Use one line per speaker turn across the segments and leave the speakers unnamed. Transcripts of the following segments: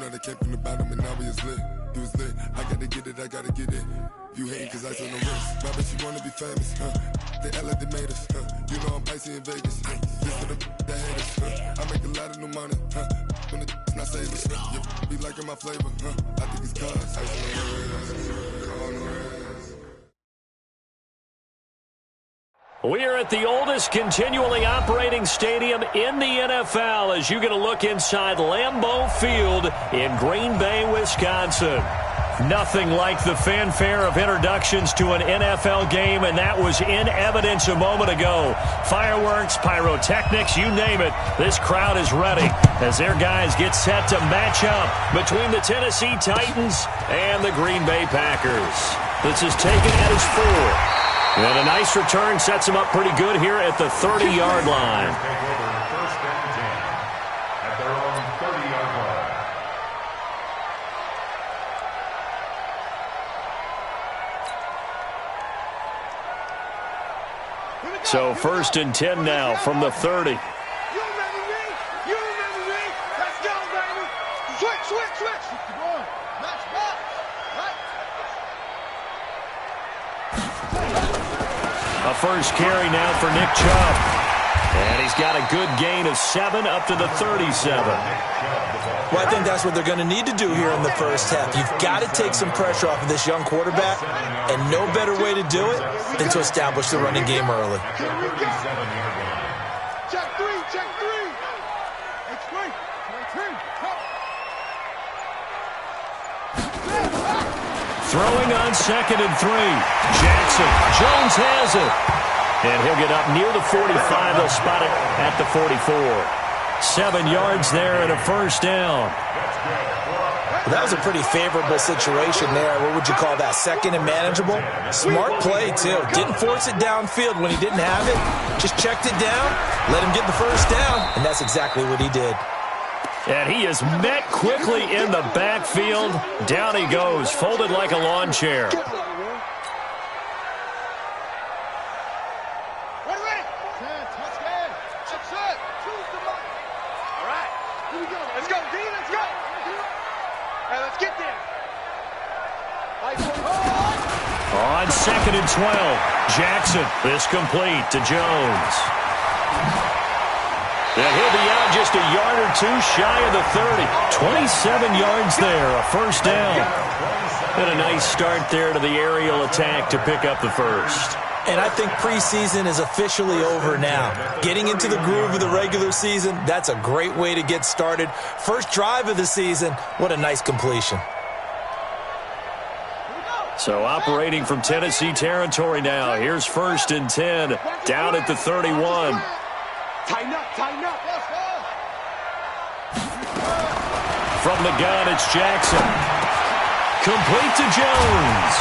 know they came from the bottom and now we is lit. He was lit. I gotta get it, I gotta get it. You hating cause I on the wrist. My bitch, you wanna be famous, They act like they made us, You know I'm icy in Vegas, This for the that haters, I make a lot of new money, When the not savers, You be liking my flavor, I think it's cause ice on the wrist.
We are at the oldest continually operating stadium in the NFL as you get a look inside Lambeau Field in Green Bay, Wisconsin. Nothing like the fanfare of introductions to an NFL game, and that was in evidence a moment ago. Fireworks, pyrotechnics, you name it. This crowd is ready as their guys get set to match up between the Tennessee Titans and the Green Bay Packers. This is taken at his 4. And a nice return sets him up pretty good here at the 30-yard line. So 1st and 10 now from the 30.
You remember me? You remember me? Let's go, baby. Switch, switch, switch. Come on. Match, match. Right.
A first carry now for Nick Chubb. And he's got a good gain of 7 up to the 37.
Well, I think that's what they're going to need to do here in the first half. You've got to take some pressure off of this young quarterback, and no better way to do it than to establish the running game early.
Check 3, check 3. It's 3.
Throwing on 2nd and 3. Jackson. Jones has it. And he'll get up near the 45. They'll spot it at the 44. 7 yards there and a first down.
Well, that was a pretty favorable situation there. What would you call that? 2nd and manageable? Smart play, too. Didn't force it downfield when he didn't have it. Just checked it down, let him get the first down, and that's exactly what he did.
And he is met quickly in the backfield. Down he goes, folded like a lawn chair. On 2nd and 12, Jackson, this complete to Jones. And he'll be out just a yard or 2 shy of the 30. 27 yards there, a first down. And a nice start there to the aerial attack to pick up the first.
And I think preseason is officially over now. Getting into the groove of the regular season, that's a great way to get started. First drive of the season, what a nice completion.
So operating from Tennessee territory now. Here's 1st and 10 down at the 31.
Tighten up, tighten up.
From the gun, it's Jackson. Complete to Jones.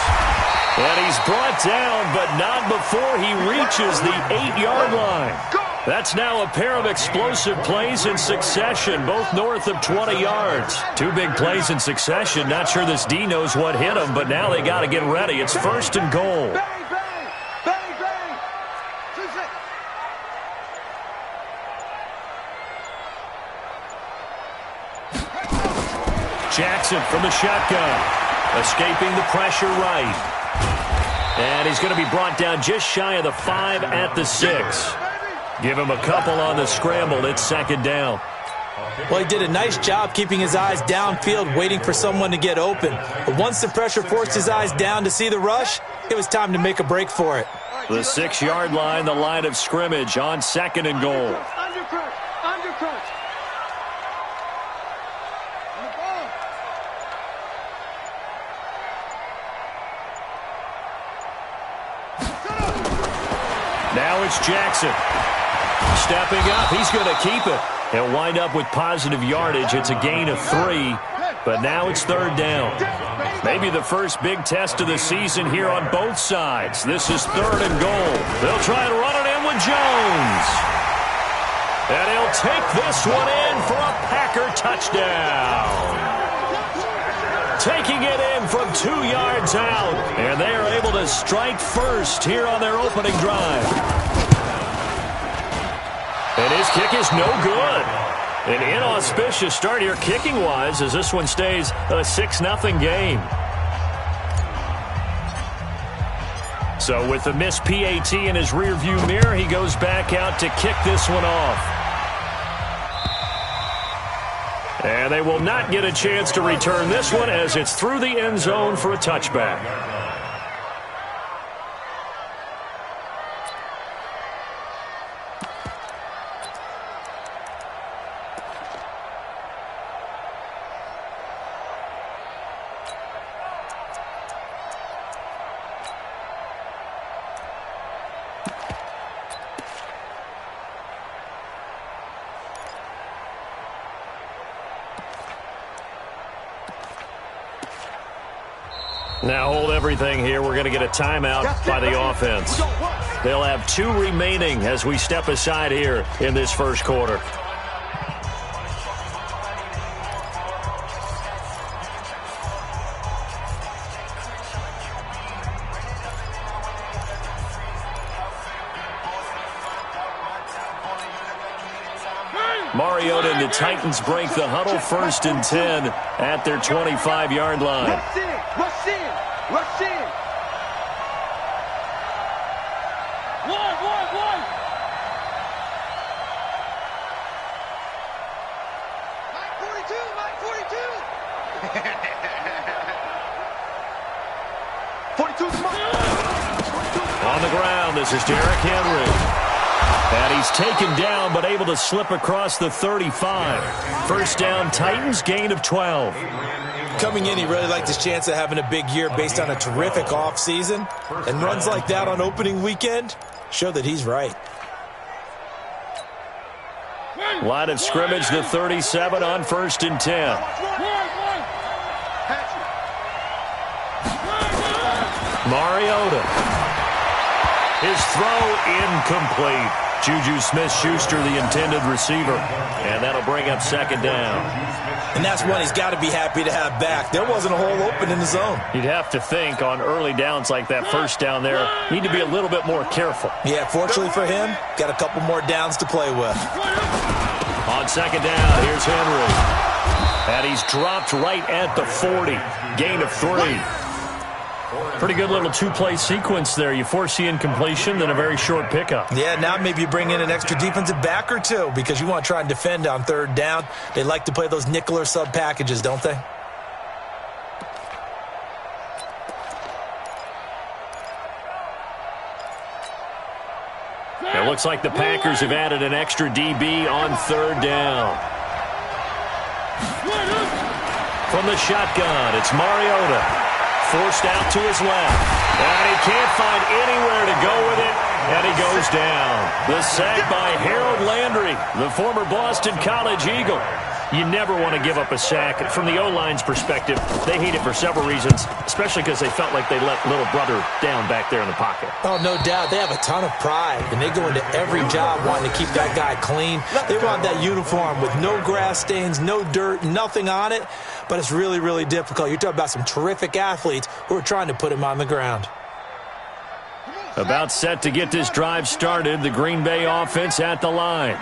And he's brought down, but not before he reaches the 8-yard line. That's now a pair of explosive plays in succession, both north of 20 yards. 2 big plays in succession. Not sure this D knows what hit him, but now they got to get ready. It's 1st and goal.
Bang, bang, bang, bang.
Jackson from the shotgun. Escaping the pressure right. And he's going to be brought down just shy of the 5 at the 6. Give him a couple on the scramble. It's 2nd down.
Well, he did a nice job keeping his eyes downfield, waiting for someone to get open. But once the pressure forced his eyes down to see the rush, it was time to make a break for it.
The 6-yard line, the line of scrimmage on 2nd and goal.
Undercrunch, undercrunch.
Now it's Jackson. Stepping up, he's going to keep it. He'll wind up with positive yardage. It's a gain of 3, but now it's 3rd down. Maybe the first big test of the season here on both sides. This is 3rd and goal. They'll try to run it in with Jones. And he'll take this one in for a Packer touchdown. Taking it in from 2 yards out. And they are able to strike first here on their opening drive. And his kick is no good. An inauspicious start here kicking-wise as this one stays a 6-0 game. So with the missed PAT in his rearview mirror, he goes back out to kick this one off. And they will not get a chance to return this one as it's through the end zone for a touchback. Now hold everything here. We're going to get a timeout by the offense. They'll have 2 remaining as we step aside here in this first quarter. Mariota and the Titans break the huddle, 1st and 10 at their 25-yard line.
Rush in. One. Mike 42. 42.
On the ground, this is Derrick Henry. And he's taken down, but able to slip across the 35. First down, Titans, gain of 12.
Coming in, he really liked his chance of having a big year based on a terrific offseason. And runs like that on opening weekend show that he's right.
Line of scrimmage, the 37 on 1st and 10. Mariota. His throw incomplete. Juju Smith-Schuster, the intended receiver. And that'll bring up 2nd down.
And that's one he's got to be happy to have back. There wasn't a hole open in the zone.
You'd have to think on early downs like that first down there, need to be a little bit more careful.
Yeah, fortunately for him, got a couple more downs to play with.
On 2nd down, here's Henry. And he's dropped right at the 40. Gain of 3. Pretty good little 2-play sequence there. You force the incompletion, then a very short pickup.
Yeah, now maybe you bring in an extra defensive back or 2 because you want to try and defend on 3rd down. They like to play those nickel or sub packages, don't they?
It looks like the Packers have added an extra DB on 3rd down. From the shotgun, it's Mariota. Forced out to his left. And he can't find anywhere to go with it. And he goes down. The sack by Harold Landry, the former Boston College Eagle. You never want to give up a sack. From the O-line's perspective, they hate it for several reasons, especially because they felt like they let little brother down back there in the pocket.
Oh, no doubt. They have a ton of pride, and they go into every job wanting to keep that guy clean. They want that uniform with no grass stains, no dirt, nothing on it. But it's really, really difficult. You're talking about some terrific athletes who are trying to put him on the ground.
About set to get this drive started, the Green Bay offense at the line.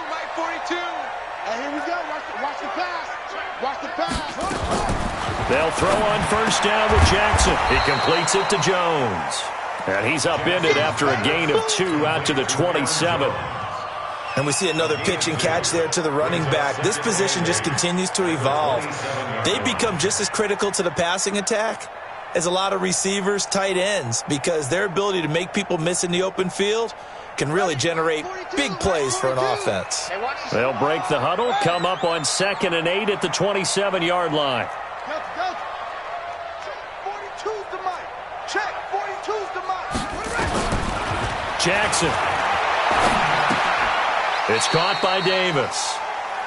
Mike 42. And here we go. Watch the pass.
They'll throw on 1st down with Jackson. He completes it to Jones. And he's upended after a gain of 2 out to the 27.
And we see another pitch and catch there to the running back. This position just continues to evolve. They become just as critical to the passing attack as a lot of receivers, tight ends, because their ability to make people miss in the open field can really generate big plays for an offense.
They'll break the huddle, come up on 2nd and 8 at the 27-yard line.
42's the mic. Check. 42's the mic.
Jackson. It's caught by Davis.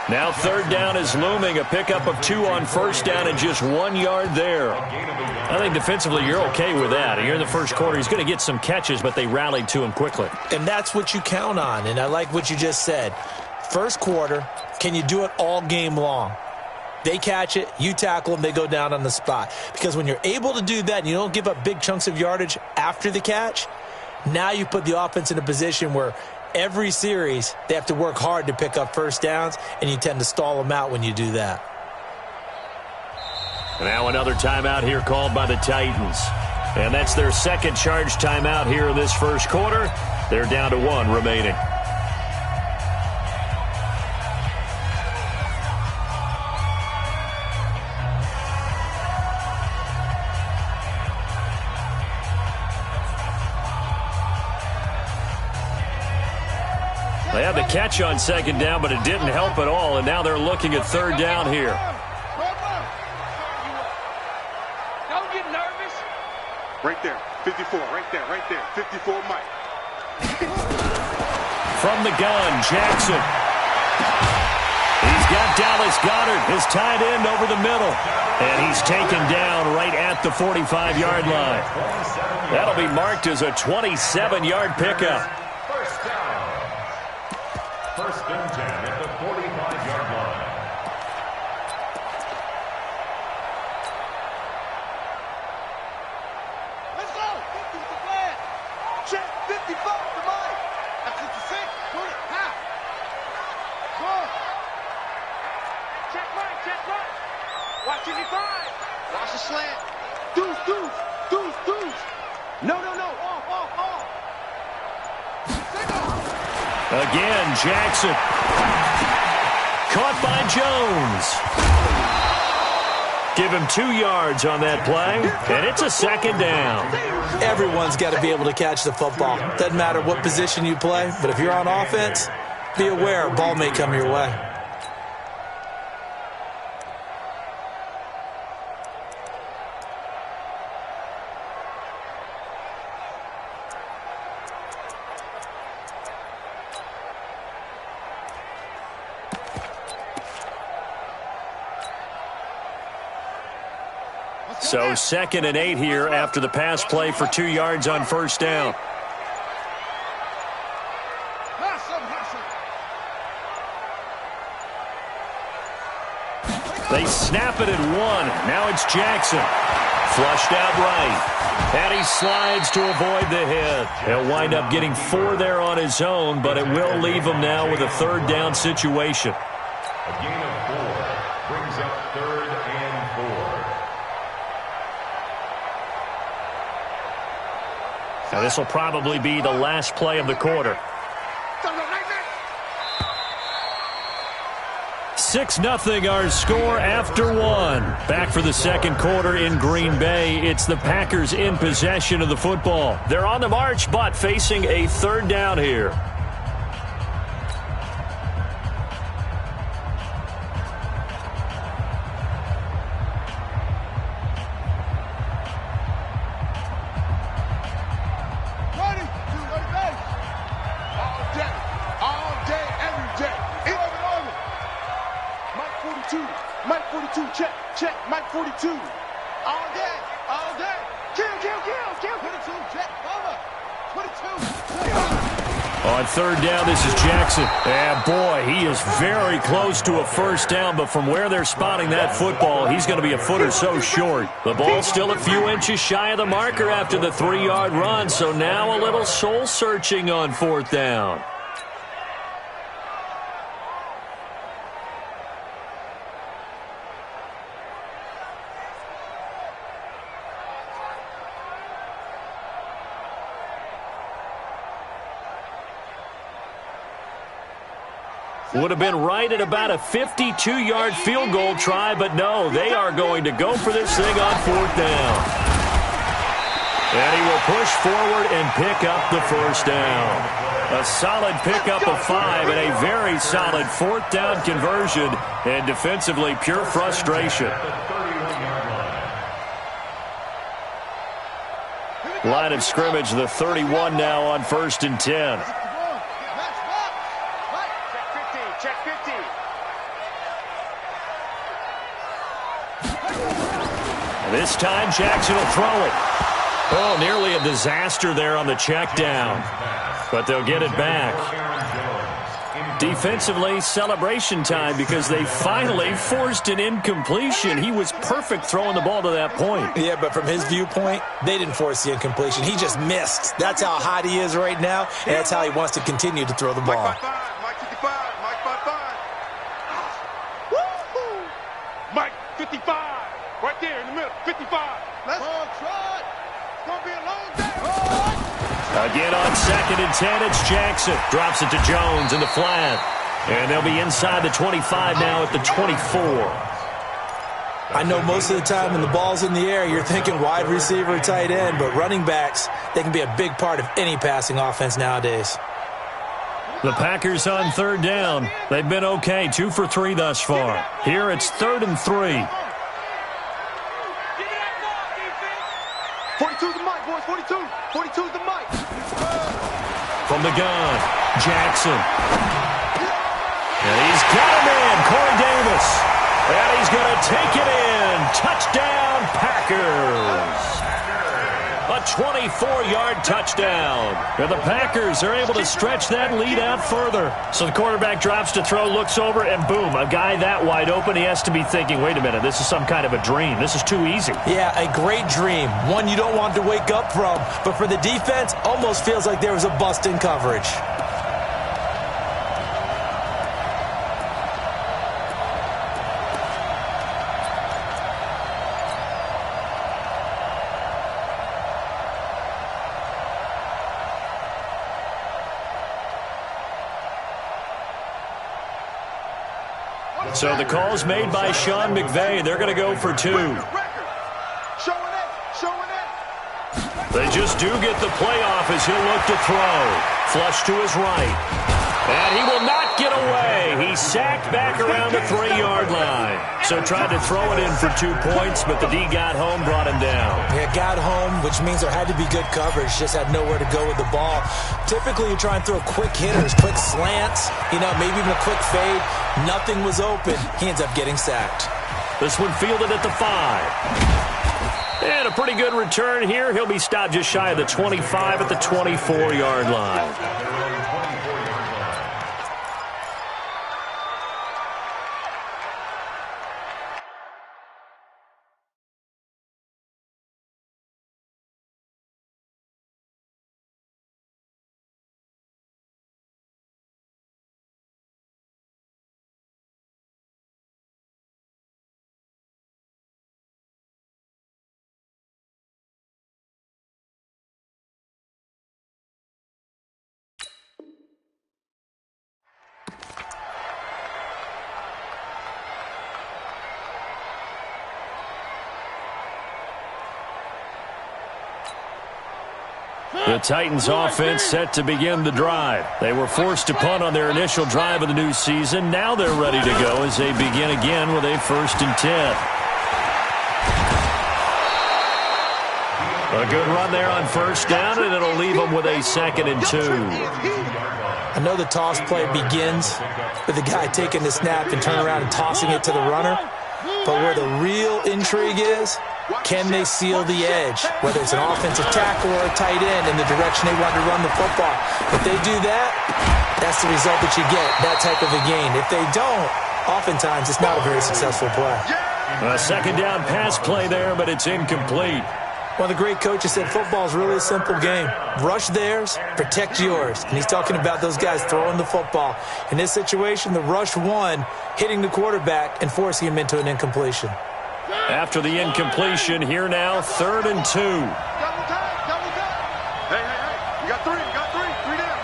Now 3rd down is looming. A pickup of 2 on 1st down and just 1 yard there. I think defensively you're okay with that. You're in the first quarter. He's going to get some catches, but they rallied to him quickly.
And that's what you count on, and I like what you just said. First quarter, can you do it all game long? They catch it, you tackle them, they go down on the spot. Because when you're able to do that and you don't give up big chunks of yardage after the catch, now you put the offense in a position where every series, they have to work hard to pick up first downs, and you tend to stall them out when you do that.
Now another timeout here called by the Titans. And that's their second charge timeout here in this first quarter. They're down to 1 remaining. They had the catch on second down, but it didn't help at all, and now they're looking at third down here.
Don't get nervous.
Right there, 54, right there, 54 Mike.
From the gun, Jackson. He's got Dallas Goedert, his tight end, over the middle. And he's taken down right at the 45-yard line. That'll be marked as a 27-yard pickup.
First and 10 at the 45-yard line.
Let's go. 50 is the plan. Check 55 to Mike. That's what you said. Put it. How? Good. Check right. Watch 55. Watch the slant. Deuce. No. Off. Single.
Again, Jackson. Caught by Jones. Give him 2 yards on that play, and it's a second down.
Everyone's got to be able to catch the football. Doesn't matter what position you play, but if you're on offense, be aware a ball may come your way.
So 2nd and 8 here after the pass play for 2 yards on first down. They snap it at 1. Now it's Jackson. Flushed out right. And he slides to avoid the hit. He'll wind up getting 4 there on his own, but it will leave him now with a third down situation.
A gain of 4 brings up 3rd and 4.
Now this will probably be the last play of the quarter. 6-0 our score after 1. Back for the second quarter in Green Bay. It's the Packers in possession of the football. They're on the march, but facing a third down here.
Check, Mike 42. All day. Kill. 22, check, over. 22.
On third down, this is Jackson. And boy, he is very close to a first down, but from where they're spotting that football, he's going to be a foot or so short. The ball's still a few inches shy of the marker after the 3-yard run, so now a little soul-searching on 4th down. Would have been right at about a 52-yard field goal try, but no, they are going to go for this thing on 4th down. And he will push forward and pick up the first down. A solid pickup of 5 and a very solid 4th down conversion, and defensively pure frustration. Line of scrimmage, the 31 now on 1st and 10.
Check 50.
This time Jackson will throw it. Oh, nearly a disaster there on the check down. But they'll get it back. Defensively, celebration time because they finally forced an incompletion. He was perfect throwing the ball to that point.
Yeah, but from his viewpoint, they didn't force the incompletion. He just missed. That's how hot he is right now, and that's how he wants to continue to throw the ball.
Mike 55, Mike 55, Mike 55. Woo-hoo! Mike 55, right there in the middle, 55.
Let's go, try. It's going to be a long day.
Again on 2nd and 10, it's Jackson. Drops it to Jones in the flat. And they'll be inside the 25 now at the 24.
I know most of the time when the ball's in the air, you're thinking wide receiver, tight end, but running backs, they can be a big part of any passing offense nowadays.
The Packers on 3rd down. They've been okay, 2 for 3 thus far. Here it's 3rd and 3.
42's the mic, boys. 42. 42's the mic.
From the gun, Jackson. And he's got him in, Corey Davis. And he's going to take it in. Touchdown, Packers. A 24-yard touchdown. And the Packers are able to stretch that lead out further. So the quarterback drops to throw, looks over, and boom, a guy that wide open, he has to be thinking, wait a minute, this is some kind of a dream. This is too easy.
Yeah, a great dream. One you don't want to wake up from. But for the defense, almost feels like there was a bust in coverage.
So the call's made by Sean McVay. They're going to go for 2. They just do get the playoff as he'll look to throw. Flush to his right. And he will not get away. He's sacked back around the 3-yard line. So tried to throw it in for 2 points, but the D got home, brought him down.
Yeah, got home, which means there had to be good coverage. Just had nowhere to go with the ball. Typically, you try and throw quick hitters, quick slants, maybe even a quick fade. Nothing was open. He ends up getting sacked.
This one fielded at the 5. And a pretty good return here. He'll be stopped just shy of the 25 at the 24-yard line. The Titans offense set to begin the drive. They were forced to punt on their initial drive of the new season. Now they're ready to go as they begin again with a 1st and 10. A good run there on 1st down, and it'll leave them with a 2nd and 2.
I know the toss play begins with the guy taking the snap and turning around and tossing it to the runner. But where the real intrigue is, can they seal the edge, whether it's an offensive tackle or a tight end in the direction they want to run the football? If they do that, that's the result that you get, that type of a gain. If they don't, oftentimes it's not a very successful play.
A 2nd down pass play there, but it's incomplete.
Well, the great coach has said football is really a simple game. Rush theirs, protect yours. And he's talking about those guys throwing the football. In this situation, the rush won, hitting the quarterback and forcing him into an incompletion.
After the incompletion, here now, 3rd and 2.
Double time.
Hey. You got 3. 3 down.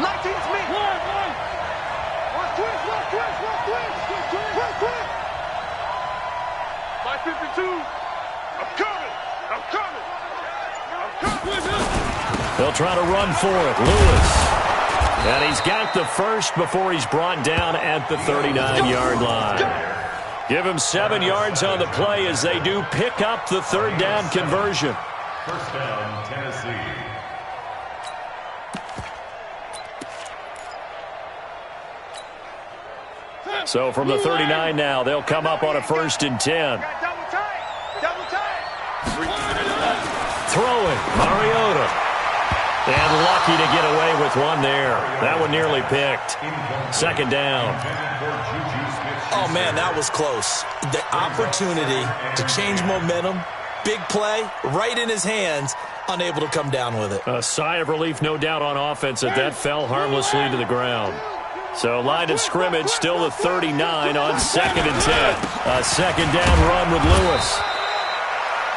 19's me. One twist. 552. I'm coming.
They'll try to run for it. Lewis. And he's got the first before he's brought down at the 39-yard line. Give him 7 yards on the play as they do pick up the 3rd down conversion.
1st down, Tennessee.
So from the 39 now, they'll come up on a 1st and 10.
Double time.
Throwing, Mariota. And lucky to get away with one there. That one nearly picked. Second down.
Oh, man, that was close. The opportunity to change momentum, big play, right in his hands, unable to come down with it.
A sigh of relief, no doubt, on offense that fell harmlessly to the ground. So line of scrimmage still the 39 on 2nd and 10. A second down run with Lewis.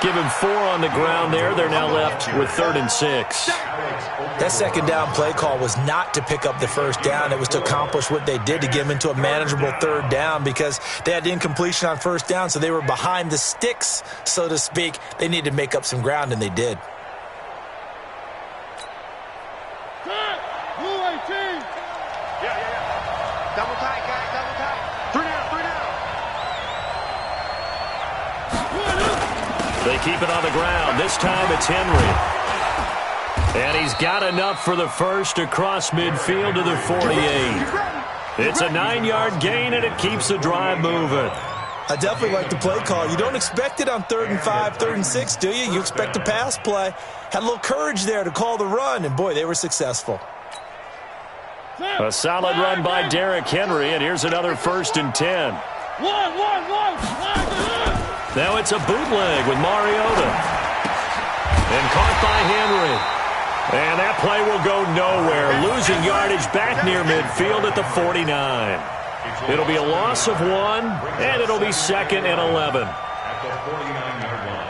Give him 4 on the ground there. They're now left with 3rd and 6.
That second down play call was not to pick up the first down. It was to accomplish what they did, to get them into a manageable 3rd down, because they had the incompletion on 1st down, so they were behind the sticks, so to speak. They needed to make up some ground, and they did.
Double tight, guys, double tight. 3 down, 3 down.
They keep it on the ground. This time it's Henry. And he's got enough for the first across midfield to the 48. It's a 9-yard gain, and it keeps the drive moving.
I definitely like the play call. You don't expect it on 3rd and 5, 3rd and 6, do you? You expect a pass play. Had a little courage there to call the run, and, boy, they were successful.
A solid run by Derrick Henry, and here's another 1st and 10. Now it's a bootleg with Mariota. And caught by Henry. And that play will go nowhere. Losing yardage back near midfield at the 49. It'll be a loss of 1, and it'll be 2nd and 11.
At the 49-yard line.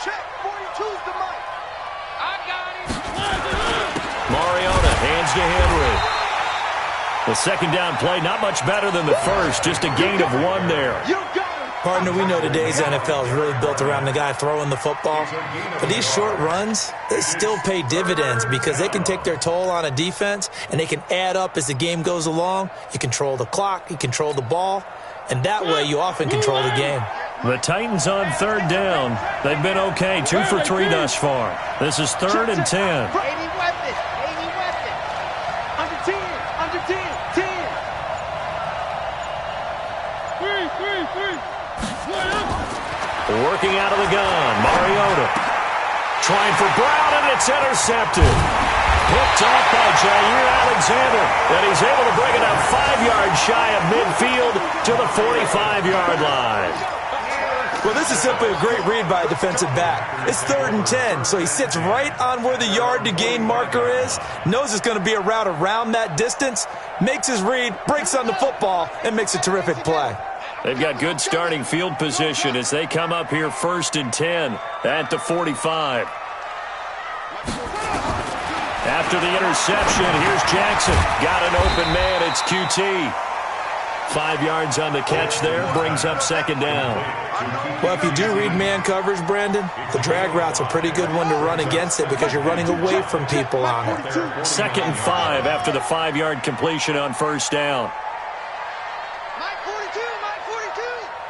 Check, 42's the mic. I got him.
Mariota hands to Henry. The second down play, not much better than the first, just a gain of 1 there.
You got him.
Partner, we know today's NFL is really built around the guy throwing the football. But these short runs, they still pay dividends because they can take their toll on a defense, and they can add up as the game goes along. You control the clock, you control the ball, and that way you often control the game.
The Titans on 3rd down. They've been okay, 2 for 3 thus far. This is 3rd and 10.
80 weapons, 80 weapons. Under 10, under 10, 10.
3. Working out of the gun, Mariota. Trying for Brown, and it's intercepted. Picked off by Jair Alexander, and he's able to bring it up 5 yards shy of midfield to the 45-yard line.
Well, this is simply a great read by a defensive back. It's 3rd and 10, so he sits right on where the yard-to-gain marker is, knows it's going to be a route around that distance, makes his read, breaks on the football, and makes a terrific play.
They've got good starting field position as they come up here 1st and 10 at the 45. After the interception, here's Jackson. Got an open man. It's QT. 5 yards on the catch there. Brings up 2nd down.
Well, if you do read man coverage, Brandon, the drag route's a pretty good one to run against it because you're running away from people on it.
2nd and 5 after the 5-yard completion on 1st down.
Mike 42, Mike 42.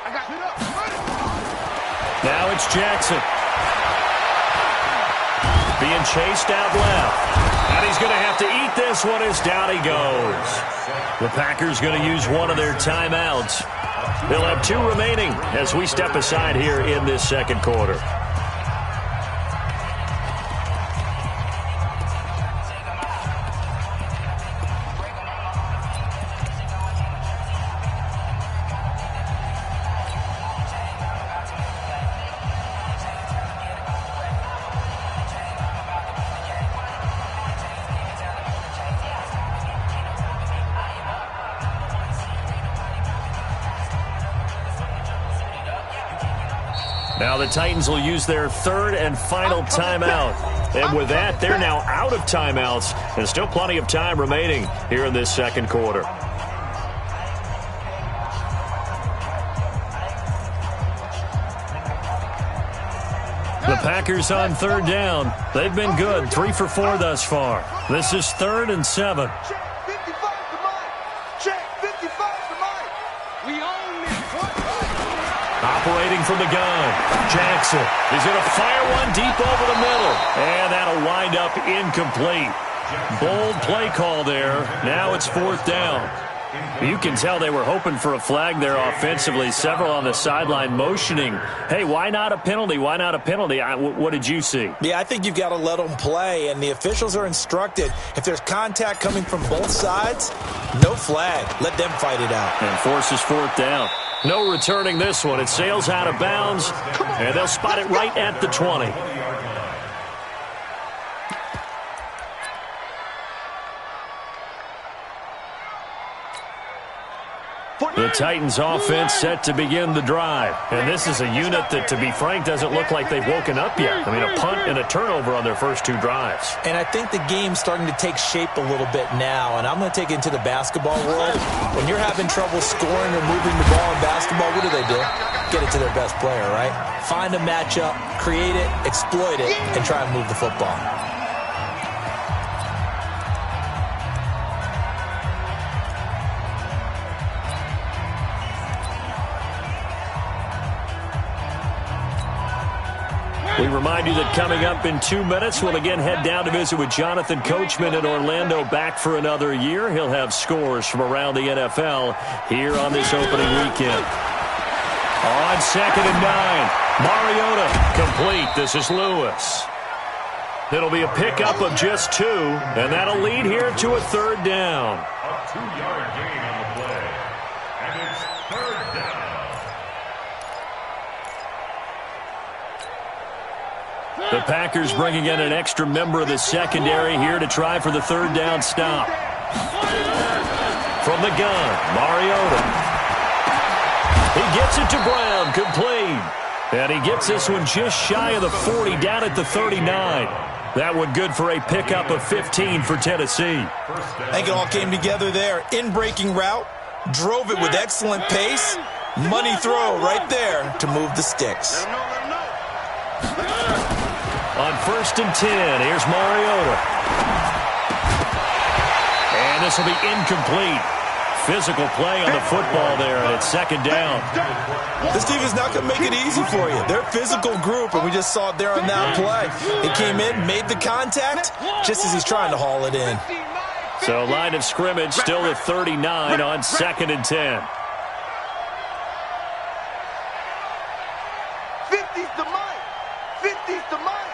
I got it up.
Now it's Jackson. Being chased out left. And he's going to have to eat this one as down he goes. The Packers going to use one of their timeouts. They'll have 2 remaining as we step aside here in this 2nd quarter. Now the Titans will use their 3rd and final timeout. And with that, they're now out of timeouts. And still plenty of time remaining here in this 2nd quarter. The Packers on 3rd down. They've been good, 3 for 4 thus far. This is 3rd and 7.
Check 55 to Mike. Check 55 to Mike. We own this.
Operating from the gun, Jackson is going to fire one deep over the middle, and that'll wind up incomplete. Bold play call there. Now it's 4th down. You can tell they were hoping for a flag there offensively. Several on the sideline motioning, hey, why not a penalty? Why not a penalty? What did you see?
Yeah, I think you've got to let them play, and the officials are instructed, if there's contact coming from both sides, no flag. Let them fight it out.
And forces 4th down. No returning this one. It sails out of bounds, and they'll spot it right at the 20. The Titans offense set to begin the drive. And this is a unit that, to be frank, doesn't look like they've woken up yet. I mean, a punt and a turnover on their first 2 drives.
And I think the game's starting to take shape a little bit now. And I'm going to take it into the basketball world. When you're having trouble scoring or moving the ball in basketball, what do? Get it to their best player, right? Find a matchup, create it, exploit it, and try and move the football.
We remind you that coming up in 2 minutes, we'll again head down to visit with Jonathan Coachman in Orlando, back for another year. He'll have scores from around the NFL here on this opening weekend. On 2nd and 9, Mariota complete. This is Lewis. It'll be a pickup of just 2, and that'll lead here to a 3rd down.
A 2-yard gain on the play. And it's 3rd down.
The Packers bringing in an extra member of the secondary here to try for the 3rd down stop. From the gun, Mariota. He gets it to Brown, complete. And he gets this one just shy of the 40, down at the 39. That one good for a pickup of 15 for Tennessee.
I think it all came together there. In-breaking route, drove it with excellent pace. Money throw right there to move the sticks.
On 1st and 10, here's Mariota. And this will be incomplete. Physical play on the football there, and it's 2nd down.
This team is not going to make it easy for you. They're a physical group, and we just saw it there on that play. It came in, made the contact, just as he's trying to haul it in.
So line of scrimmage still at 39 on 2nd and 10.
50's the mic. 50's the mic.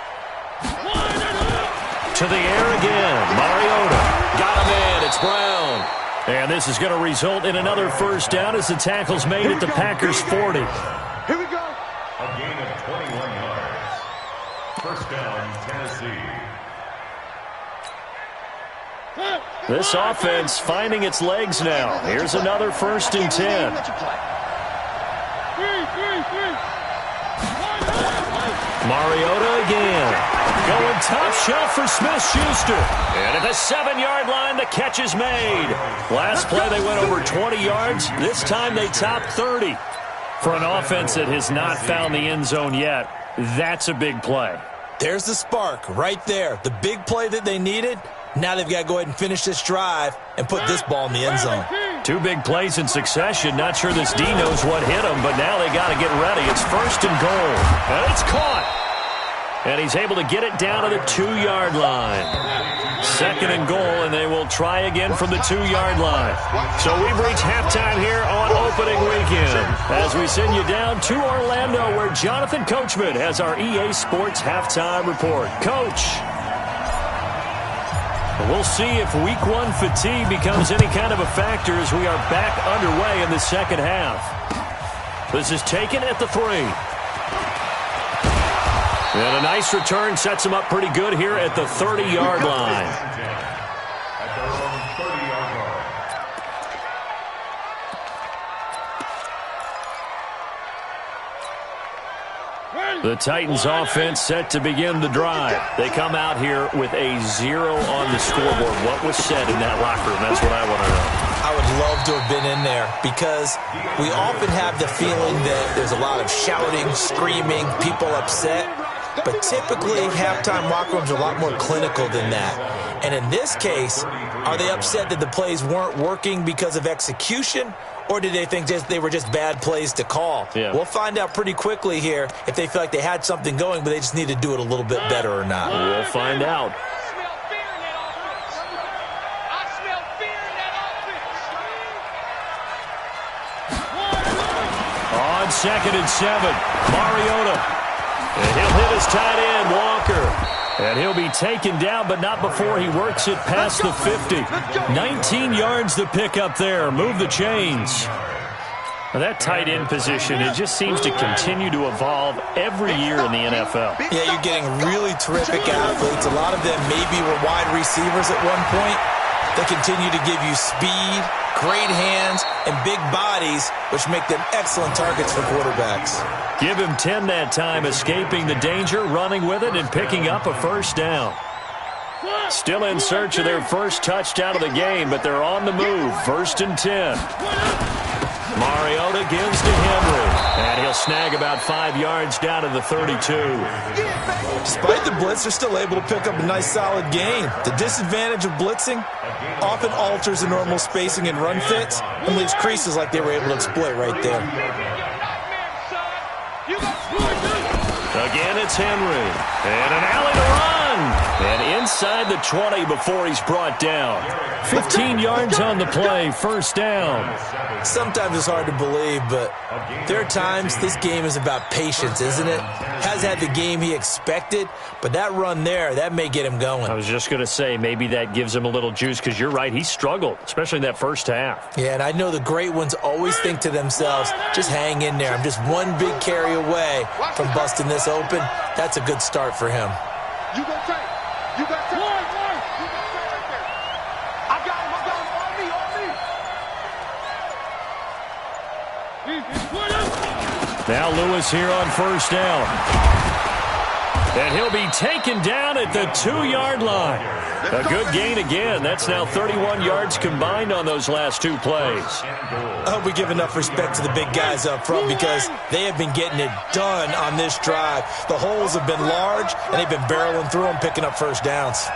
To the air again. Mariota. Got him in. It's Brown. And this is going to result in another 1st down as the tackle's made at the Packers' 40.
Here we go.
A gain of 21 yards. 1st down, Tennessee.
This offense finding its legs now. Here's another 1st and 10. Mariota again. Going top shelf for Smith-Schuster. And at the 7-yard line, the catch is made. Last play, they went over 20 yards. This time, they topped 30. For an offense that has not found the end zone yet, that's a big play.
There's the spark right there. The big play that they needed. Now they've got to go ahead and finish this drive and put this ball in the end zone.
2 big plays in succession. Not sure this D knows what hit him, but now they got to get ready. It's 1st and goal. And it's caught. And he's able to get it down to the 2-yard line. 2nd and goal, and they will try again from the 2-yard line. So we've reached halftime here on opening weekend as we send you down to Orlando, where Jonathan Coachman has our EA Sports halftime report. Coach, we'll see if Week 1 fatigue becomes any kind of a factor as we are back underway in the 2nd half. This is taken at the 3. And a nice return sets him up pretty good here at the 30-yard line.
At their own 30-yard line.
The Titans offense set to begin the drive. They come out here with a 0 on the scoreboard. What was said in that locker room? That's what I want to know.
I would love to have been in there because we often have the feeling that there's a lot of shouting, screaming, people upset. But typically, halftime locker rooms are a lot more clinical than that. And in this case, are they upset that the plays weren't working because of execution, or did they think they were just bad plays to call?
Yeah.
We'll find out pretty quickly here if they feel like they had something going, but they just need to do it a little bit better or not.
We'll find out. 2nd and 7. Mariota. And he'll hit his tight end, Walker. And he'll be taken down, but not before he works it past the 50. 19 yards to pick up there. Move the chains. Well, that tight end position, it just seems to continue to evolve every year in the NFL.
Yeah, you're getting really terrific athletes. A lot of them maybe were wide receivers at one point. They continue to give you speed, great hands, and big bodies, which make them excellent targets for quarterbacks.
Give him 10 that time, escaping the danger, running with it, and picking up a first down. Still in search of their first touchdown of the game, but they're on the move. 1st and 10. Mariota gives to Henry, and he'll snag about 5 yards down to the 32.
Despite the blitz, they're still able to pick up a nice solid gain. The disadvantage of blitzing often alters the normal spacing and run fits and leaves creases like they were able to exploit right there.
Again, it's Henry, and an alley to run. And inside the 20 before he's brought down. 15 yards on the play, first down.
Sometimes it's hard to believe, but there are times this game is about patience, isn't it? Has had the game he expected, but that run there, that may get him going.
I was just going to say, maybe that gives him a little juice, because you're right, he struggled, especially in that first half.
Yeah, and I know the great ones always think to themselves, just hang in there. I'm just one big carry away from busting this open. That's a good start for him.
You go take. You got time. You got time right there. I got him. On me.
Now Lewis here on first down. And he'll be taken down at the 2-yard line. A good gain again. That's now 31 yards combined on those last 2 plays.
I hope we give enough respect to the big guys up front, because they have been getting it done on this drive. The holes have been large, and they've been barreling through them, picking up first downs.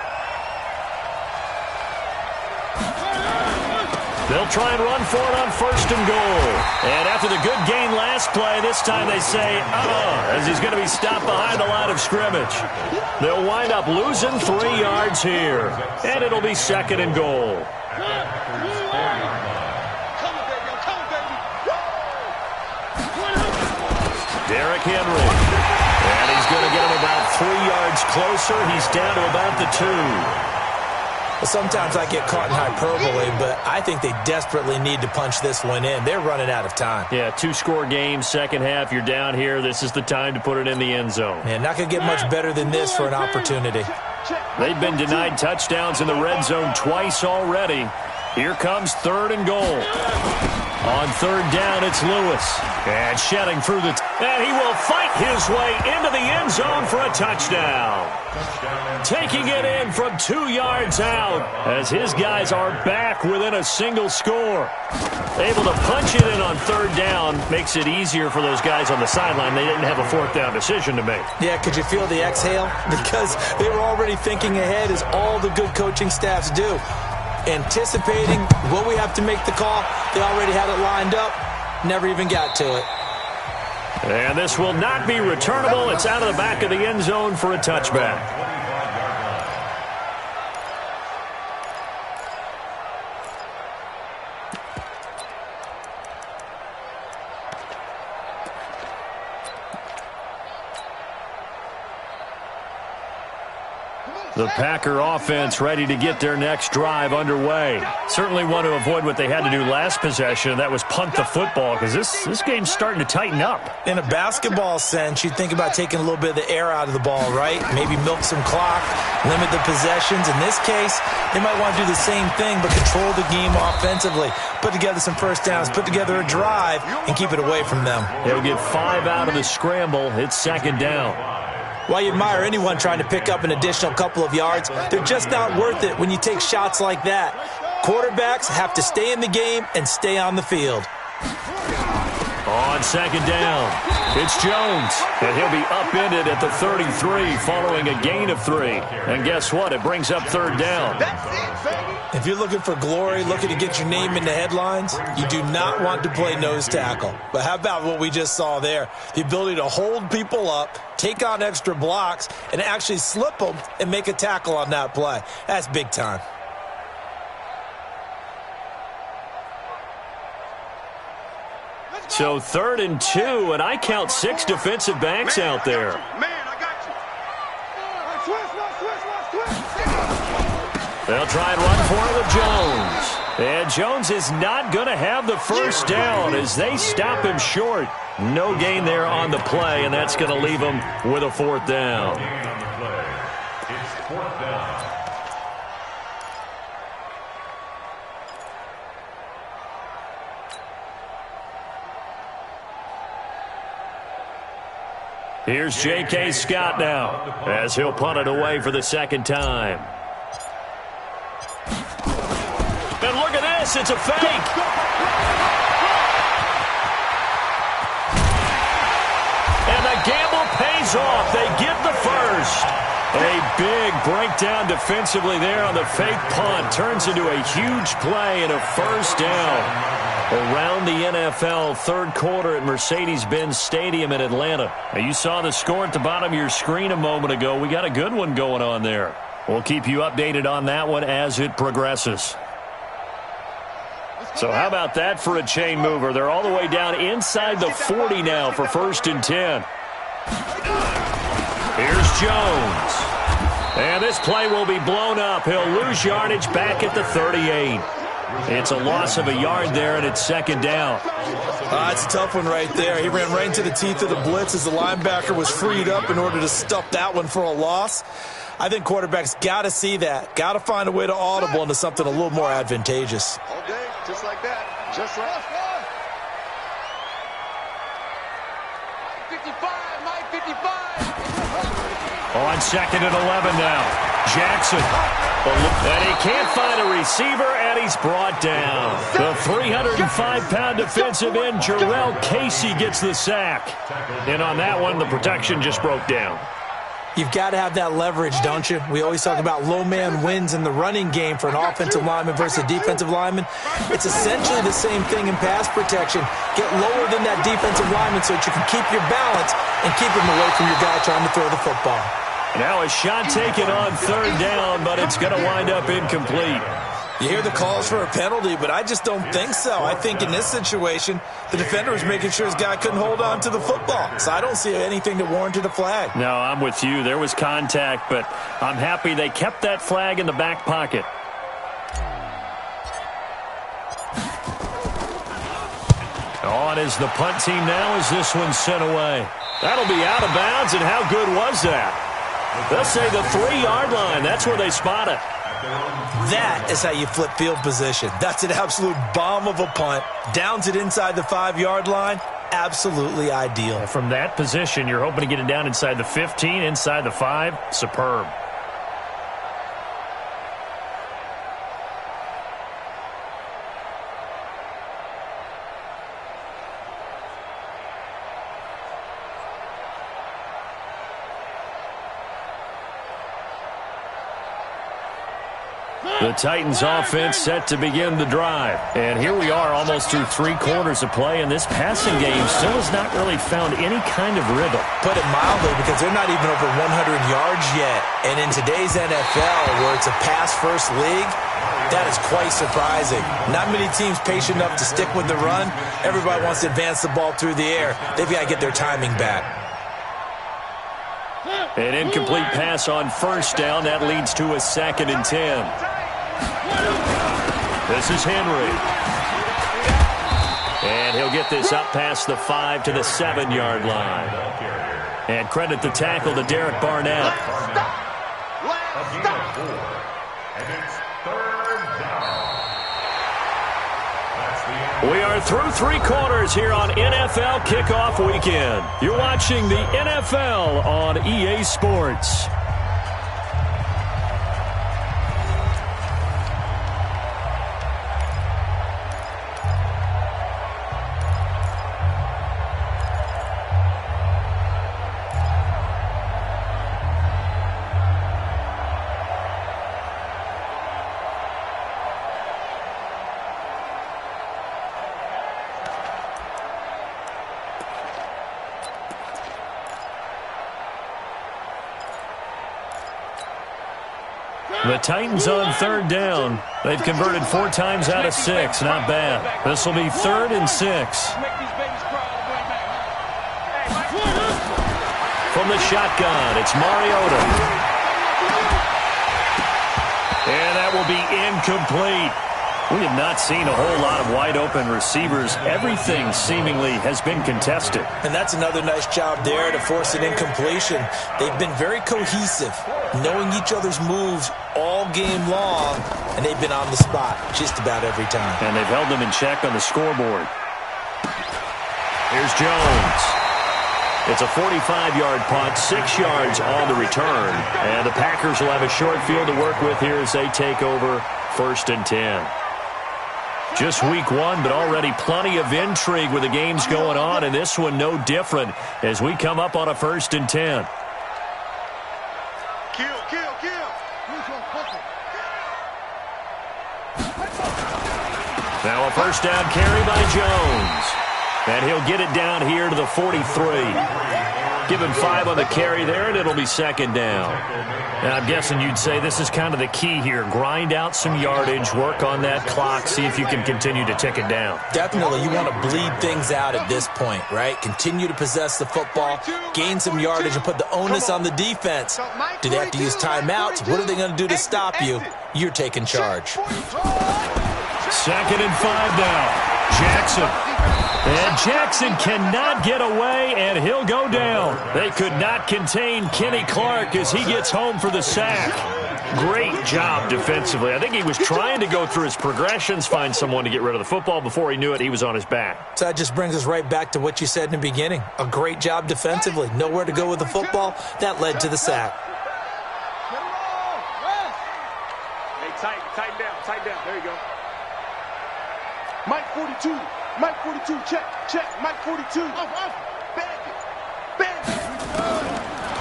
They'll try and run for it on 1st and goal. And after the good gain last play, this time they say, as he's going to be stopped behind the line of scrimmage. They'll wind up losing 3 yards here. And it'll be 2nd and goal. Derrick Henry. And he's going to get him about 3 yards closer. He's down to about the 2.
Sometimes I get caught in hyperbole, but I think they desperately need to punch this one in. They're running out of time.
Yeah, 2-score game, second half. You're down here. This is the time to put it in the end zone.
Yeah, not going to get much better than this for an opportunity.
They've been denied touchdowns in the red zone twice already. Here comes 3rd and goal. On 3rd down, it's Lewis. And shedding through the... and he will fight his way into the end zone for a touchdown. Taking it in from 2 yards out as his guys are back within a single score. Able to punch it in on 3rd down makes it easier for those guys on the sideline. They didn't have a 4th down decision to make.
Yeah, could you feel the exhale? Because they were already thinking ahead, as all the good coaching staffs do. Anticipating what we have to make the call. They already had it lined up. Never even got to it.
And this will not be returnable. It's out of the back of the end zone for a touchback. The Packer offense ready to get their next drive underway. Certainly want to avoid what they had to do last possession, and that was punt the football, because this game's starting to tighten up.
In a basketball sense, you'd think about taking a little bit of the air out of the ball, right? Maybe milk some clock, limit the possessions. In this case, they might want to do the same thing, but control the game offensively. Put together some first downs, put together a drive, and keep it away from them.
They'll get 5 out of the scramble. It's 2nd down.
While you admire anyone trying to pick up an additional couple of yards, they're just not worth it when you take shots like that. Quarterbacks have to stay in the game and stay on the field.
On 2nd down, it's Jones, and he'll be upended at the 33 following a gain of 3. And guess what? It brings up 3rd down.
If you're looking for glory, looking to get your name in the headlines, you do not want to play nose tackle. But how about what we just saw there? The ability to hold people up, take on extra blocks, and actually slip them and make a tackle on that play. That's big time.
So 3rd and 2, and I count 6 defensive backs out there.
Man, I got you.
They'll try and run for it with Jones. And Jones is not going to have the first down as they stop him short. No gain there on the play, and that's going to leave him with a 4th down.
It's 4th down.
Here's J.K. Scott now as he'll punt it away for the 2nd time. And look at this. It's a fake. And the gamble pays off. They get the first. A big breakdown defensively there on the fake punt. Turns into a huge play and a 1st down. Around the NFL 3rd quarter at Mercedes-Benz Stadium in Atlanta. Now, you saw the score at the bottom of your screen a moment ago. We got a good one going on there. We'll keep you updated on that one as it progresses. So how about that for a chain mover? They're all the way down inside the 40 now for 1st and 10. Here's Jones. And this play will be blown up. He'll lose yardage back at the 38. It's a loss of a yard there, and it's 2nd down.
It's a tough one right there. He ran right into the teeth of the blitz as the linebacker was freed up in order to stuff that one for a loss. I think quarterbacks got to see that. Got to find a way to audible into something a little more advantageous.
All day, just like that. Just like that. 55, Mike 55.
On 2nd and 11 now. Jackson. And he can't find a receiver, and he's brought down. The 305-pound defensive end, Jarrell Casey, gets the sack. And on that one, the protection just broke down.
You've got to have that leverage, don't you? We always talk about low man wins in the running game for an offensive lineman versus a defensive lineman. It's essentially the same thing in pass protection. Get lower than that defensive lineman so that you can keep your balance and keep him away from your guy trying to throw the football.
Now a shot taken on 3rd down, but it's going to wind up incomplete.
You hear the calls for a penalty, but I just don't think so. I think in this situation, the defender was making sure his guy couldn't hold on to the football. So I don't see anything that warranted a flag.
No, I'm with you. There was contact, but I'm happy they kept that flag in the back pocket. On is the punt team now as this one's sent away. That'll be out of bounds, and how good was that? They'll say the 3-yard line. That's where they spot it.
That is how you flip field position. That's an absolute bomb of a punt. Downs it inside the 5-yard line. Absolutely ideal.
From that position, you're hoping to get it down inside the 15, inside the 5. Superb. The Titans offense set to begin the drive. And here we are almost through 3 quarters of play, and this passing game still has not really found any kind of rhythm.
Put it mildly, because they're not even over 100 yards yet. And in today's NFL, where it's a pass-first league, that is quite surprising. Not many teams patient enough to stick with the run. Everybody wants to advance the ball through the air. They've got to get their timing back.
An incomplete pass on 1st down. That leads to a 2nd and 10. This is Henry. And he'll get this up past the 5 to the 7-yard line. And credit the tackle to Derek Barnett.
And it's 3rd down.
We are through 3 quarters here on NFL Kickoff Weekend. You're watching the NFL on EA Sports. The Titans on third down. They've converted 4 times out of 6. Not bad. This will be 3rd and 6. From the shotgun, it's Mariota. And that will be incomplete. We have not seen a whole lot of wide-open receivers. Everything seemingly has been contested.
And that's another nice job there to force an incompletion. They've been very cohesive, knowing each other's moves all game long, and they've been on the spot just about every time.
And they've held them in check on the scoreboard. Here's Jones. It's a 45-yard punt, 6 yards on the return. And the Packers will have a short field to work with here as they take over 1st and 10. Just week 1, but already plenty of intrigue with the games going on, and this one no different as we come up on a 1st and 10.
Kill.
Now a 1st down carry by Jones. And he'll get it down here to the 43. Give him 5 on the carry there, and it'll be 2nd down. And I'm guessing you'd say this is kind of the key here. Grind out some yardage, work on that clock, see if you can continue to tick it down.
Definitely, you want to bleed things out at this point, right? Continue to possess the football, gain some yardage, and put the onus on the defense. Do they have to use timeouts? What are they going to do to stop you? You're taking charge.
2nd and 5 now. Jackson. And Jackson cannot get away, and he'll go down. They could not contain Kenny Clark as he gets home for the sack. Great job defensively. I think he was trying to go through his progressions, find someone to get rid of the football. Before he knew it, he was on his back.
So that just brings us right back to what you said in the beginning. A great job defensively. Nowhere to go with the football. That led to the sack.
Hey, tighten down. There you go.
Mike 42. Mike 42, check. Mike 42. Bag it.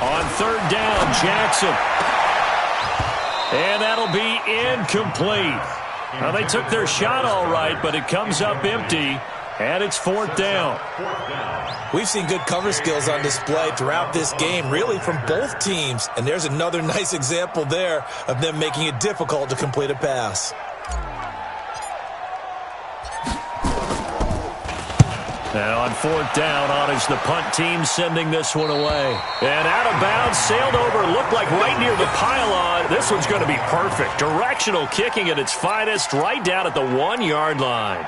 On 3rd down, Jackson. And that'll be incomplete. Now, they took their shot all right, but it comes up empty, and it's 4th down.
We've seen good cover skills on display throughout this game, really from both teams. And there's another nice example there of them making it difficult to complete a pass.
Now on 4th down, on is the punt team sending this one away. And out of bounds, sailed over, looked like right near the pylon. This one's going to be perfect. Directional kicking at its finest, right down at the 1-yard line.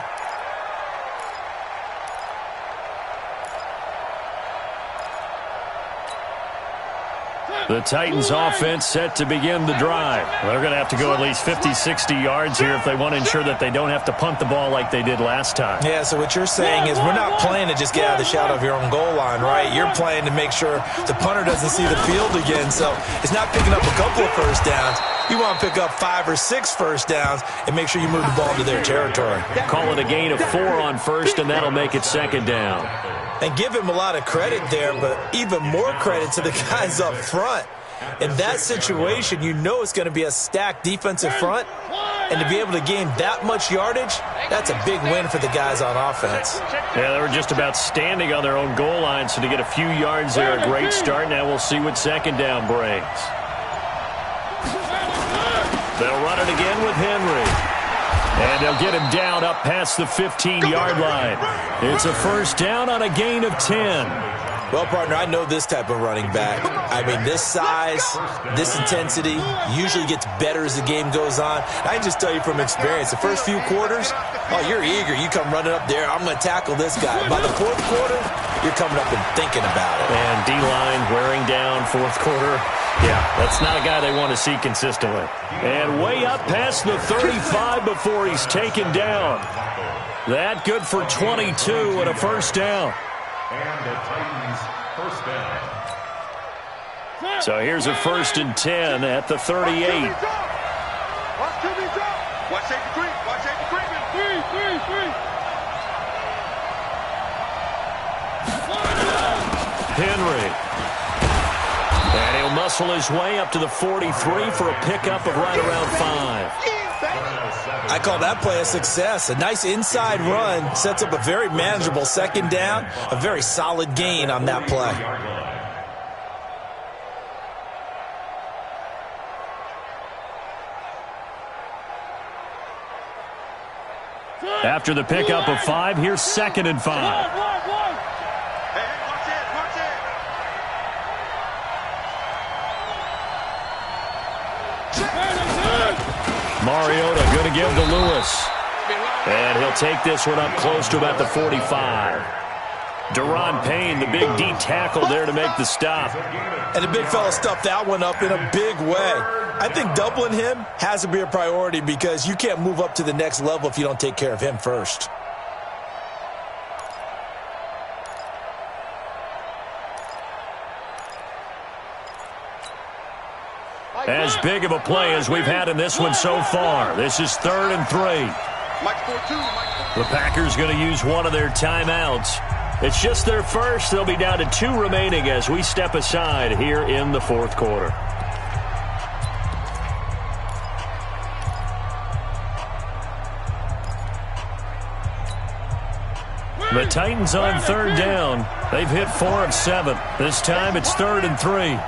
The Titans offense set to begin the drive. They're going to have to go at least 50, 60 yards here if they want to ensure that they don't have to punt the ball like they did last time.
Yeah, so what you're saying is we're not playing to just get out of the shadow of your own goal line, right? You're playing to make sure the punter doesn't see the field again. So it's not picking up a couple of 1st downs. You want to pick up 5 or 6 1st downs and make sure you move the ball into their territory.
Call it a gain of 4 on 1st, and that'll make it 2nd down.
And give him a lot of credit there, but even more credit to the guys up front. In that situation, you know it's going to be a stacked defensive front, and to be able to gain that much yardage, that's a big win for the guys on offense.
Yeah, they were just about standing on their own goal line, so to get a few yards there, a great start. Now we'll see what 2nd down brings. They'll run it again with Henry. And they'll get him down up past the 15-yard line. It's a 1st down on a gain of 10.
Well, partner, I know this type of running back. I mean, this size, this intensity usually gets better as the game goes on. I can just tell you from experience, the first few quarters, oh, you're eager. You come running up there, I'm going to tackle this guy. By the 4th quarter, you're coming up and thinking about it.
And D-line wearing down 4th quarter. Yeah, that's not a guy they want to see consistently. And way up past the 35 before he's taken down. That good for 22 and a 1st down.
And the Titans' 1st down.
So here's a 1st and 10 at the 38.
Watch safety creep. Three.
Henry. And he'll muscle his way up to the 43 for a pickup of right around 5.
I call that play a success. A nice inside run sets up a very manageable 2nd down, a very solid gain on that play.
After the pickup of 5, here's 2nd and 5.
Hey, watch it, watch it.
Mariota going to give to Lewis. And he'll take this one up close to about the 45. Deron Payne, the big D tackle there to make the stop.
And the big fella stuffed that one up in a big way. I think doubling him has to be a priority because you can't move up to the next level if you don't take care of him first.
As big of a play as we've had in this one so far. This is 3rd and 3. The Packers going to use one of their timeouts. It's just their first. They'll be down to 2 remaining as we step aside here in the 4th quarter. The Titans on 3rd down. They've hit 4 of 7. This time it's 3rd and 3.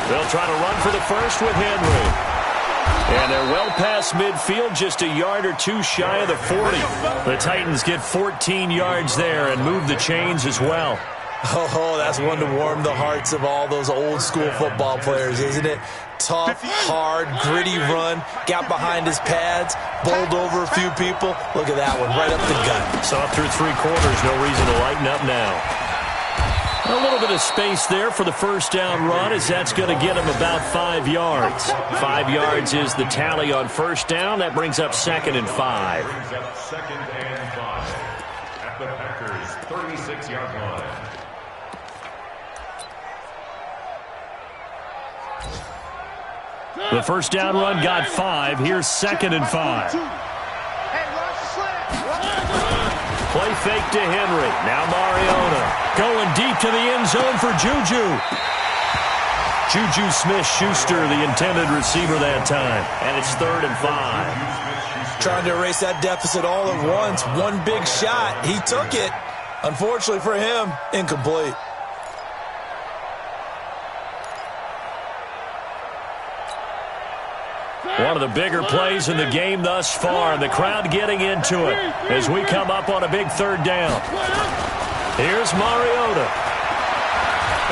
They'll try to run for the first with Henry. And they're well past midfield, just a yard or 2 shy of the 40. The Titans get 14 yards there and move the chains as well.
Oh, that's one to warm the hearts of all those old school football players, isn't it? Tough, hard, gritty run, got behind his pads, bowled over a few people. Look at that one, right up the gut.
So up through 3 quarters, no reason to lighten up now. A little bit of space there for the first down run as that's going to get him about 5 yards. 5 yards is the tally on first down. That brings up 2nd and 5.
Brings up 2nd and 5 at the Packers' 36-yard line.
The first down run got 5. Here's 2nd and 5. Play fake to Henry. Now Mariota going deep to the end zone for Juju. Juju Smith-Schuster, the intended receiver that time. And it's 3rd and 5.
Trying to erase that deficit all at once. One big shot. He took it. Unfortunately for him, incomplete.
One of the bigger plays in the game thus far. The crowd getting into it as we come up on a big 3rd down. Here's Mariota.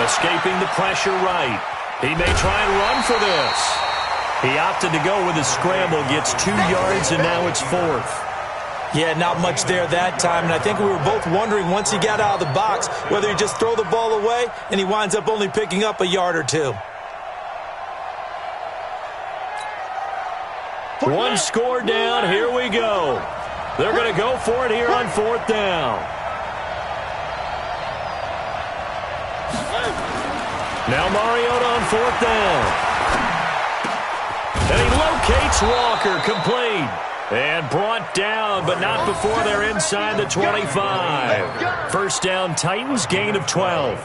Escaping the pressure right. He may try and run for this. He opted to go with a scramble. Gets 2 yards, and now it's 4th.
Yeah, not much there that time, and I think we were both wondering once he got out of the box whether he'd just throw the ball away, and he winds up only picking up a yard or 2.
One score down. Here we go. They're going to go for it here on 4th down. Now Mariota on 4th down. And he locates Walker, complete. And brought down, but not before they're inside the 25. First down, Titans, gain of 12.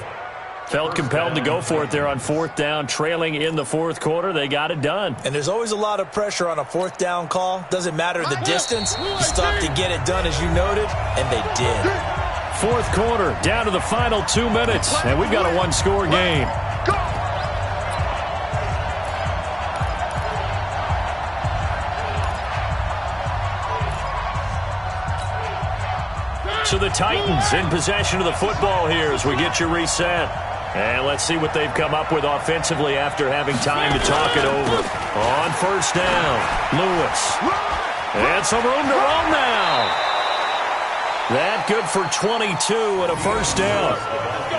Felt compelled to go for it there on 4th down, trailing in the 4th quarter. They got it done.
And there's always a lot of pressure on a 4th down call. Doesn't matter the distance. You still have to get it done, as you noted, and they did.
4th quarter, down to the final 2 minutes, and we've got a 1-score game. So the Titans in possession of the football here as we get you reset. And let's see what they've come up with offensively after having time to talk it over. On first down, Lewis. And some room to run now. That good for 22 and a first down.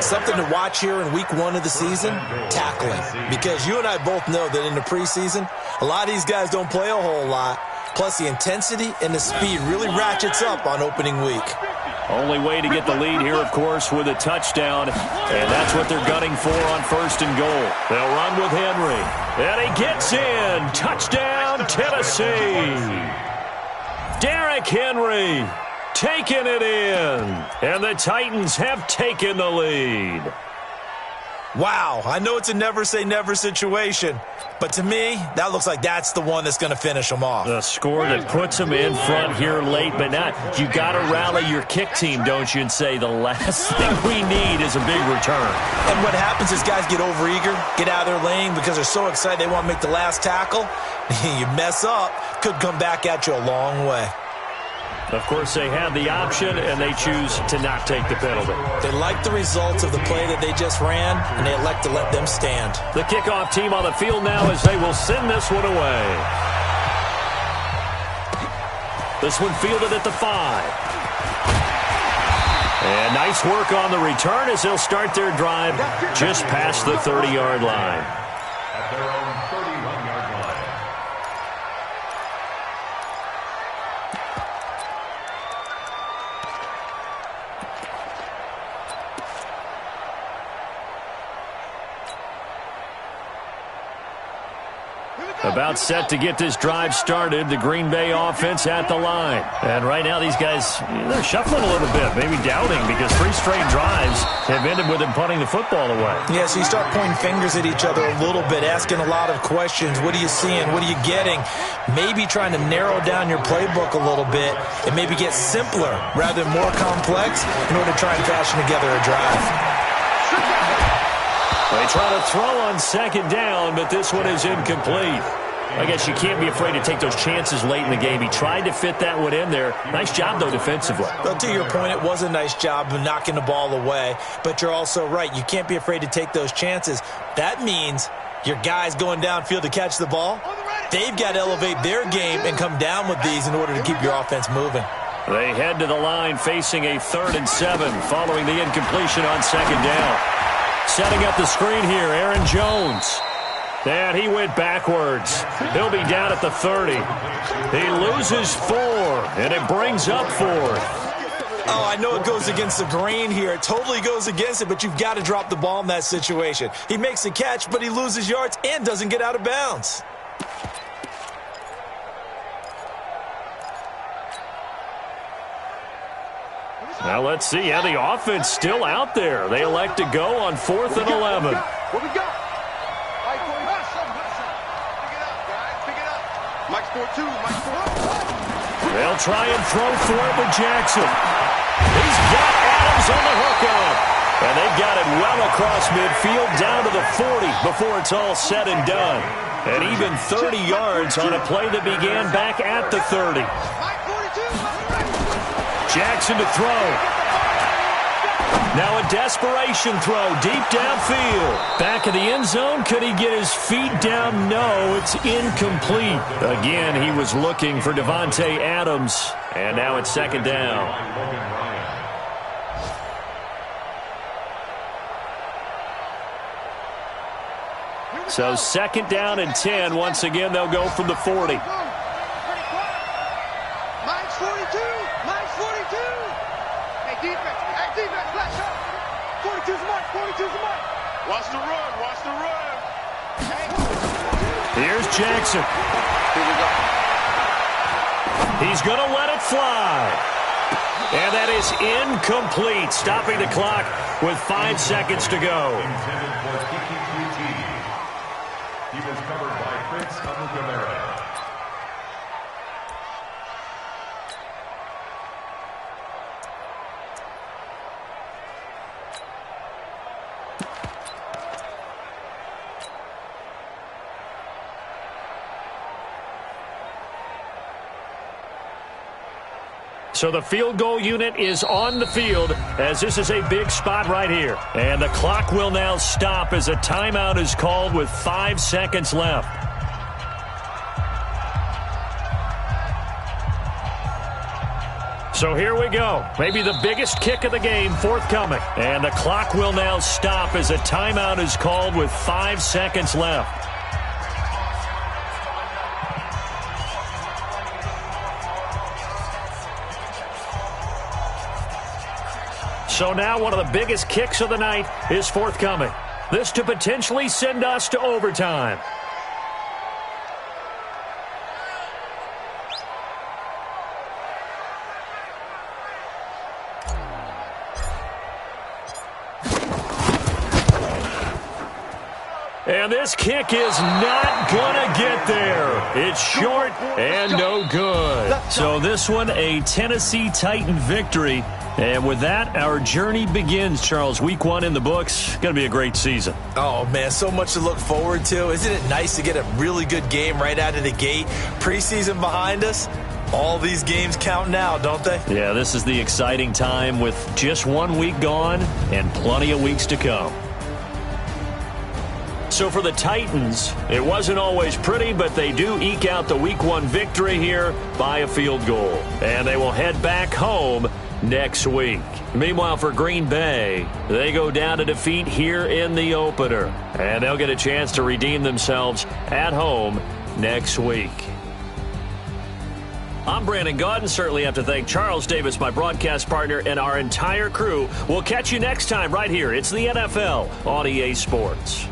Something to watch here in week 1 of the season, tackling. Because you and I both know that in the preseason, a lot of these guys don't play a whole lot. Plus the intensity and the speed really ratchets up on opening week.
Only way to get the lead here, of course, with a touchdown. And that's what they're gunning for on 1st and goal. They'll run with Henry. And he gets in. Touchdown, Tennessee. Derrick Henry taking it in. And the Titans have taken the lead.
Wow, I know it's a never-say-never situation, but to me, that looks like that's the one that's going to finish them off.
The score that puts them in front here late, but not. You got to rally your kick team, don't you, and say the last thing we need is a big return.
And what happens is guys get overeager, get out of their lane because they're so excited they want to make the last tackle. You mess up, could come back at you a long way.
Of course, they had the option, and they choose to not take the penalty.
They like the results of the play that they just ran, and they elect to let them stand.
The kickoff team on the field now as they will send this one away. This one fielded at the 5. And nice work on the return as they'll start their drive just past the 30-yard line.
At their own 31-yard line.
About set to get this drive started, the Green Bay offense at the line. And right now these guys, they're shuffling a little bit, maybe doubting, because 3 straight drives have ended with them punting the football away.
Yeah, so you start pointing fingers at each other a little bit, asking a lot of questions. What are you seeing? What are you getting? Maybe trying to narrow down your playbook a little bit and maybe get simpler rather than more complex in order to try and fashion together a drive.
They try to throw on second down, but this one is incomplete. I guess you can't be afraid to take those chances late in the game. He tried to fit that one in there. Nice job, though, defensively.
Well, to your point, it was a nice job of knocking the ball away, but you're also right. You can't be afraid to take those chances. That means your guys going downfield to catch the ball, they've got to elevate their game and come down with these in order to keep your offense moving.
They head to the line facing a 3rd and 7 following the incompletion on second down. Setting up the screen here, Aaron Jones. And he went backwards. He'll be down at the 30. He loses 4, and it brings up 4th.
Oh, I know it goes against the grain here. It totally goes against it, but you've got to drop the ball in that situation. He makes a catch, but he loses yards and doesn't get out of bounds.
Now let's see. Yeah, the offense still out there. They elect to go on 4th and 11.
What we got? Pick it up. Mike's 4-2. Mike's 4.
They'll try and throw for it with Jackson. He's got Adams on the hookup. And they got it well across midfield down to the 40 before it's all said and done. And even 30 yards on a play that began back at the 30. Jackson to throw. Now a desperation throw deep downfield. Back of the end zone. Could he get his feet down? No, it's incomplete. Again, he was looking for Devontae Adams. And now it's second down. So second down and 10. Once again, they'll go from the 40.
Mike's 42. Mike's 42. Hey, defense, flash up. 42's Mike. 42's Mike. Watch the run. Hey.
Here's Jackson.
Here we go.
He's going to let it fly. And that is incomplete, stopping the clock with 5 seconds to go.
He was covered by Prince Amukamara.
So the field goal unit is on the field as this is a big spot right here. And the clock will now stop as a timeout is called with 5 seconds left. So here we go. Maybe the biggest kick of the game forthcoming. And the clock will now stop as a timeout is called with 5 seconds left. So now one of the biggest kicks of the night is forthcoming. This to potentially send us to overtime. And this kick is not going to get there. It's short and no good. So this one, a Tennessee Titan victory. And with that, our journey begins, Charles. Week 1 in the books. Going to be a great season.
Oh, man, so much to look forward to. Isn't it nice to get a really good game right out of the gate? Preseason behind us. All these games count now, don't they?
Yeah, this is the exciting time with just 1 week gone and plenty of weeks to come. So for the Titans, it wasn't always pretty, but they do eke out the Week 1 victory here by a field goal. And they will head back home next week. Meanwhile, for Green Bay, they go down to defeat here in the opener. And they'll get a chance to redeem themselves at home next week. I'm Brandon Gaudin. Certainly have to thank Charles Davis, my broadcast partner, and our entire crew. We'll catch you next time right here. It's the NFL on EA Sports.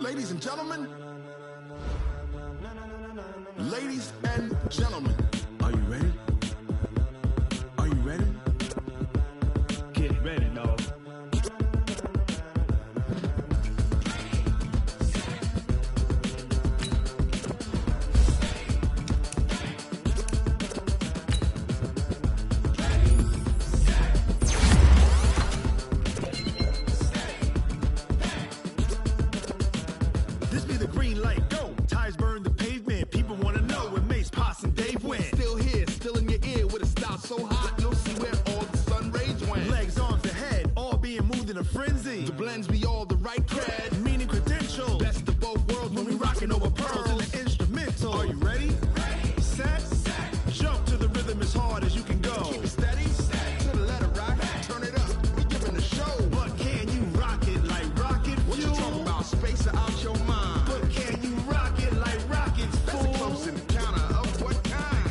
Ladies and gentlemen, ladies and gentlemen, are you ready? Are you ready?
Get ready, dog.
This be the green light, go. Tires burn the pavement. People want to know when Mace, Poss, and Dave went.
Still here, still in your ear with a style so hot, you'll see where all the sun rays went.
Legs, arms, the head, all being moved in a frenzy.
The blends be all the right cred.
Meaning credentials.
Best of both worlds when we rockin' over
Pearls in
pearls.
the instrumental. Are you ready? Set. Jump to the rhythm as hard as you can go.
Keep it steady, to the letter rock, turn it up, we giving a show.
But can you rock it like rocket
What you
fuel?
talking about, space or out your mind?
But can you rock it like rockets,
That's a
fool?
close encounter of what kind?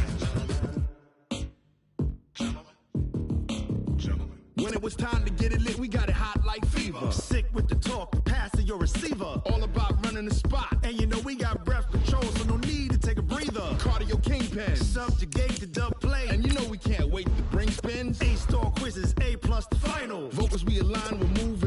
When it was time to get it lit, we got it hot like fever.
Sick with the talk, passing your receiver.
All about running the spot.
And you know we got breath control, so no need to take a breather.
Cardio kingpin.
Subjugate the dub play.
And you know we can't wait to bring spins.
A-star quizzes, A+ the final.
Vocals we align with move